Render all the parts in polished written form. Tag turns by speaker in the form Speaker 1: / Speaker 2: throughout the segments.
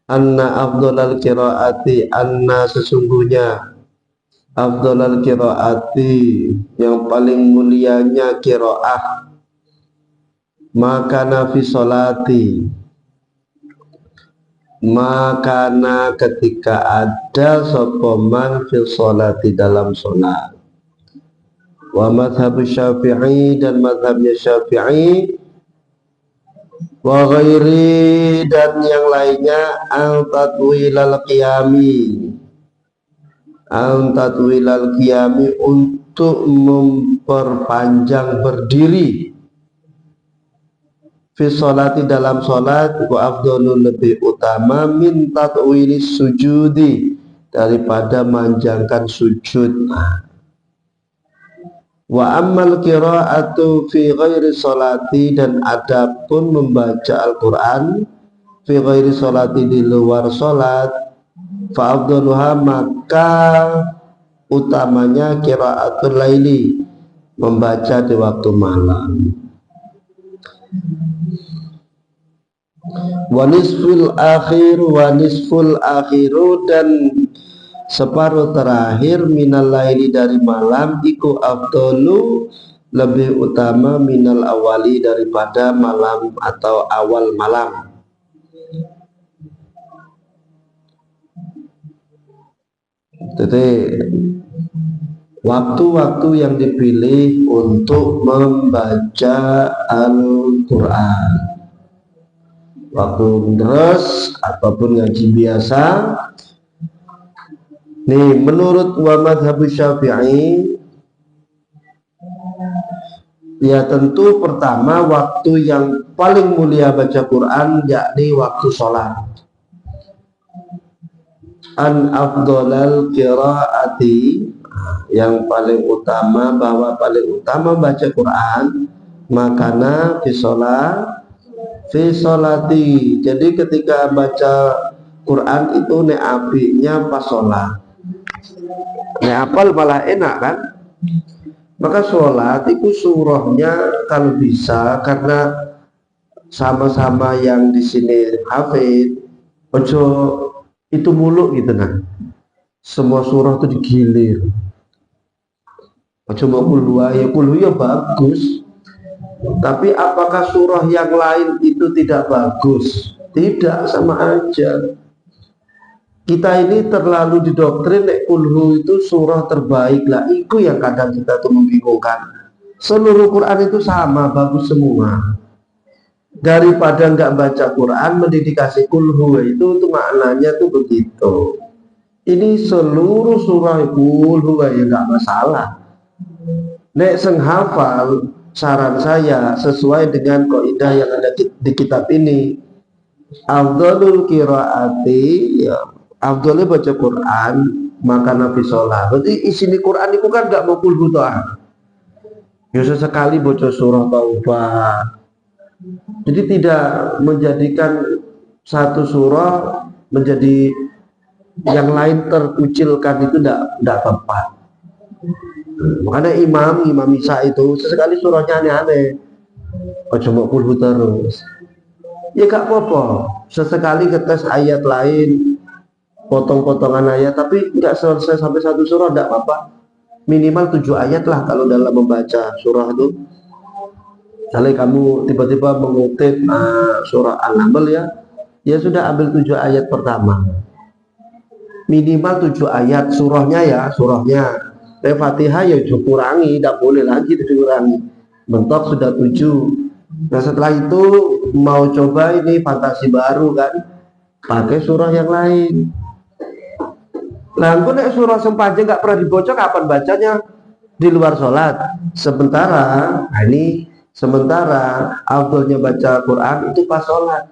Speaker 1: anna afdhalal qiraati, anna sesungguhnya afdhalal qiraati yang paling mulianya qiraah, makana fi sholati, makana ketika ada sokoman fi sholati dalam sholat, wa madhab Syafi'i dan madhabnya Syafi'i, wa ghairi dan yang lainnya, al tatwilal qiyami, al tatwilal qiyami untuk memperpanjang berdiri, fi sholati dalam sholat, wa afdhalul lebih utama, min tatwilis sujudi daripada manjangkan sujud. Wa ammal qira'atu fi ghairi sholati, dan adapun membaca Al-Quran fi ghairi sholati di luar sholat, fa afdaluha maka utamanya qira'atul laili, membaca di waktu malam. Wa nisful akhiru dan separuh terakhir minal laili dari malam, iku afdalu lebih utama, minal awali daripada malam atau awal malam. Jadi waktu-waktu yang dipilih untuk membaca Al-Quran, waktu deres ataupun ngaji biasa. Nih, menurut wa madhab Syafi'i, ya tentu pertama waktu yang paling mulia baca Quran yakni waktu sholat. An afdhalal qiraati, yang paling utama, bahwa paling utama baca Quran, makana fi sholati. Jadi ketika baca Quran itu nek apinya pas sholat, nek apal malah enak kan. Maka sholat itu surahnya kalau bisa, karena sama-sama yang di sini hafid, ojo itu mulu gitu nah, semua surah itu digilir. Ojo mau kulhu ya bagus, tapi apakah surah yang lain itu tidak bagus? Tidak, sama aja. Kita ini terlalu didoktrin nek kulhu itu surah terbaik lah. Itu yang kadang kita tuh membingungkan. Seluruh Quran itu sama, bagus semua. Daripada nggak baca Quran mendedikasi kulhu, itu maknanya tuh begitu. Ini seluruh surah kulhu ya nggak masalah. Nek seng hafal, saran saya sesuai dengan kaidah yang ada di kitab ini, afdhalul qiraati, ya afdhalnya baca Quran maka nabi sholat. Berarti isi Quran itu kan gak mau kulhu to'ah, ya sesekali baca surah Taubah. Jadi tidak menjadikan satu surah menjadi yang lain terkucilkan, itu tidak tepat. Makanya Imam Isa itu sesekali surahnya aneh-aneh, ojo mau kulhu terus. Ya gak apa-apa, sesekali ngetes ayat lain, potong-potongan ayat, tapi nggak selesai sampai satu surah, tidak apa-apa. Minimal 7 ayat lah kalau dalam membaca surah itu. Misalnya kamu tiba-tiba mengutip surah An-Naml, ya sudah ambil 7 ayat pertama. Minimal 7 ayat surahnya, ya surahnya. Fatihah ya kurangi, tidak boleh lagi dikurangi. Mentok sudah 7. Nah setelah itu mau coba ini fantasi baru kan, pakai surah yang lain. Nah, nek surah sempaja nggak pernah dibaca, kapan bacanya? Di luar sholat. Sementara afdalnya baca Quran itu pas sholat.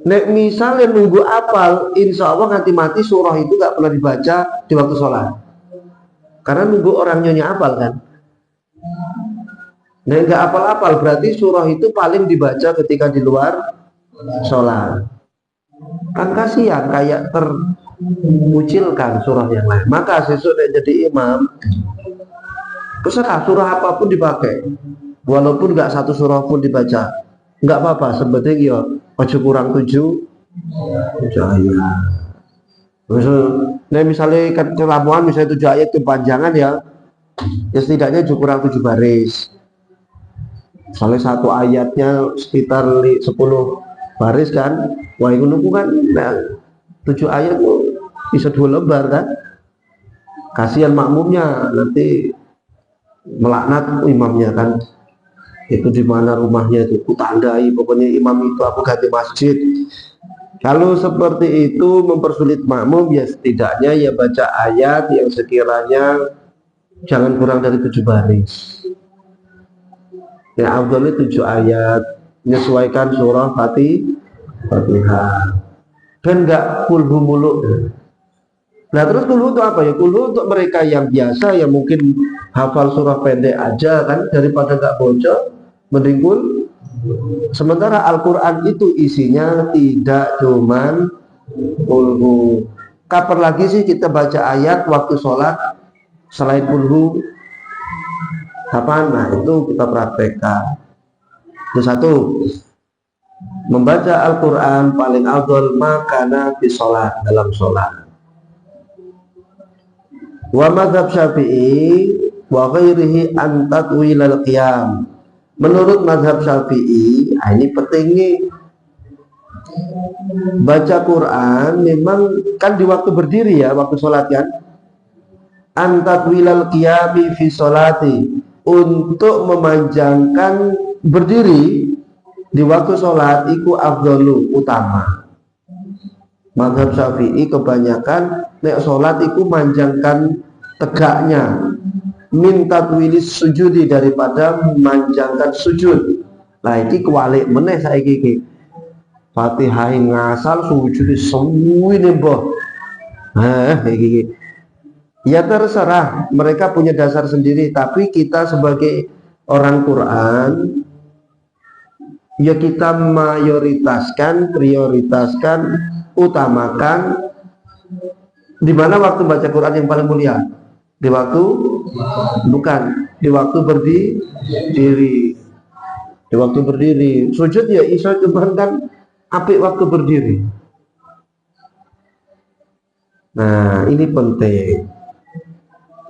Speaker 1: Nek misalnya nunggu apal, insya Allah nanti mati surah itu nggak pernah dibaca di waktu sholat, karena nunggu orang nyonya apal kan. Nek nggak apal-apal, berarti surah itu paling dibaca ketika di luar sholat. Kan kasihan, kayak terkucilkan surah yang lain. Maka sesudah jadi imam, terserah surah apapun dipakai, walaupun nggak satu surah pun dibaca, nggak apa-apa. Sebetulnya ojo kurang 7 ayat. Terus nah misalnya kelamuan misalnya 7 ayat kepanjangan ya setidaknya kurang 7 baris. Misalnya satu ayatnya sekitar 10 baris kan, wah itu kan nah, 7 ayat tuh bisa 2 lembar kan. Kasihan makmumnya nanti melaknat imamnya kan. Itu di mana rumahnya itu kutandai, pokoknya imam itu aku ganti masjid. Kalau seperti itu mempersulit makmum ya setidaknya ya baca ayat yang sekiranya jangan kurang dari 7 baris. Ya afdhalnya 7 ayat, menyesuaikan surah Fatihah. Dan enggak kulhu mulu. Nah terus kulhu itu apa ya? Kulhu untuk mereka yang biasa yang mungkin hafal surah pendek aja kan, daripada enggak bocor mending kulhu. Sementara Al-Quran itu isinya tidak cuman kulhu. Kapan lagi sih kita baca ayat waktu sholat selain kulhu? Kapan? Nah itu kita praktekkan. Itu satu, membaca Al-Quran paling afdal makana di sholat, dalam sholat. Wa madzhab Syafi'i wa ghairihi an tatwil al-qiyam. Menurut mazhab Syafi'i, ini penting nih. Baca Quran memang kan di waktu berdiri ya, waktu sholat kan. Antat wilal qiyami fi sholati, untuk memanjangkan berdiri di waktu sholat iku afdalu, utama. Mazhab Syafi'i kebanyakan nek sholat iku manjangkan tegaknya, minta wilis sujudi, daripada memanjangkan sujud. Nah ini kewalik meneh saiki iki. Fatihah ngasal sujud semuanya boh. Iki. Ya terserah, mereka punya dasar sendiri, tapi kita sebagai orang Quran ya kita prioritaskan, utamakan di mana waktu baca Quran yang paling mulia. Di waktu di waktu berdiri. Di waktu berdiri. Sujud ya iso cuman kan apik waktu berdiri. Nah, ini penting.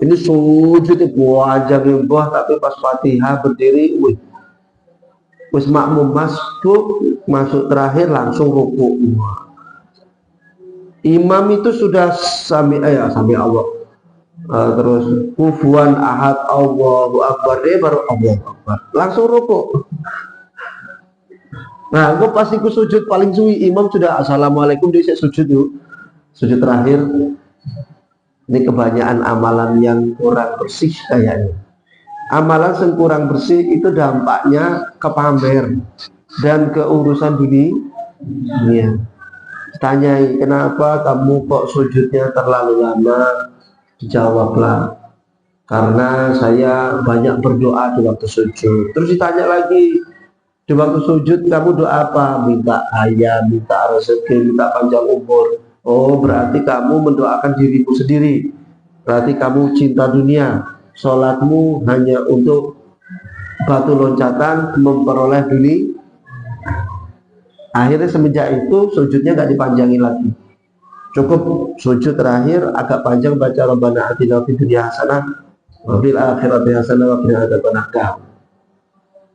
Speaker 1: Ini sujud itu wajah mbah, tapi pas Fatihah berdiri, wis makmum masuk terakhir langsung rukuk. Imam itu sudah sami Allah. Terus kufuan ahad Allahu akbar, dia baru Allahu akbar langsung rukuk. Nah gue pasti ku sujud paling suwi, imam sudah assalamualaikum, dia sujud terakhir. Ini kebanyakan amalan yang kurang bersih kayaknya. Amalan yang kurang bersih itu dampaknya ke pamer dan ke urusan dunia. Tanyai, kenapa kamu kok sujudnya terlalu lama? Dijawablah, karena saya banyak berdoa di waktu sujud. Terus ditanya lagi, di waktu sujud kamu doa apa? Minta kaya, minta rezeki, minta panjang umur. Oh berarti kamu mendoakan dirimu sendiri, berarti kamu cinta dunia. Sholatmu hanya untuk batu loncatan memperoleh dunia. Akhirnya semenjak itu sujudnya nggak dipanjangin lagi, cukup sujud terakhir agak panjang baca Rabbana atina fid dunya hasanah wa fil akhirati hasanah wa qina adzabannar.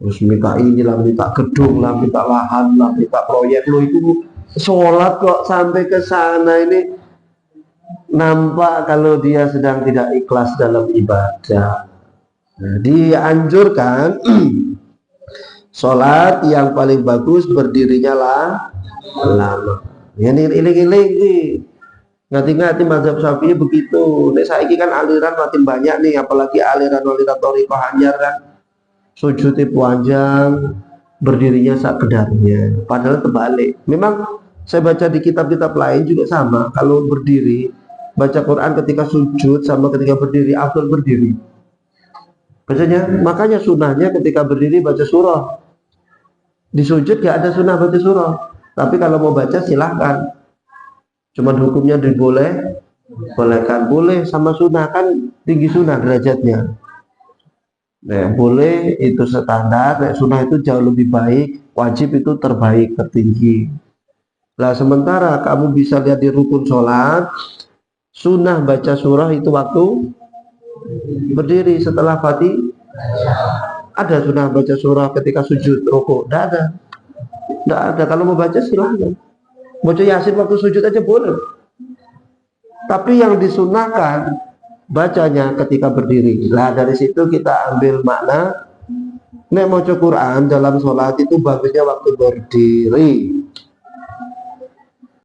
Speaker 1: Terus minta inilah, minta gedung lah, minta lahan lah, minta proyek lo. Itu sholat kok sampai ke sana, ini nampak kalau dia sedang tidak ikhlas dalam ibadah. Nah, dianjurkan sholat yang paling bagus berdirinya lama. Ya ini ngati-ngati mazhab Syafi'i begitu. Nek saiki kan aliran makin banyak nih, apalagi aliran thariqah anyar kan. Sujudnya panjang, berdirinya sakedarnya. Padahal terbalik. Memang saya baca di kitab-kitab lain juga sama. Kalau berdiri baca Quran ketika sujud sama ketika berdiri, afdal berdiri. Bacanya, makanya sunahnya ketika berdiri baca surah. Di sujud gak ada sunah baca surah. Tapi kalau mau baca silahkan. Cuman hukumnya bolehkan, boleh sama sunnah, kan tinggi sunnah derajatnya. Nah, boleh itu standar, nah, sunnah itu jauh lebih baik, wajib itu terbaik, tertinggi. Nah sementara kamu bisa lihat di rukun sholat, sunnah baca surah itu waktu berdiri setelah Fatihah. Ada sunnah baca surah ketika sujud rukuk? Tidak ada. Tidak ada. Kalau mau baca silahkan. Baca Yasin waktu sujud aja boleh. Tapi yang disunahkan bacanya ketika berdiri. Nah dari situ kita ambil makna nek maca Quran dalam sholat itu bagusnya waktu berdiri.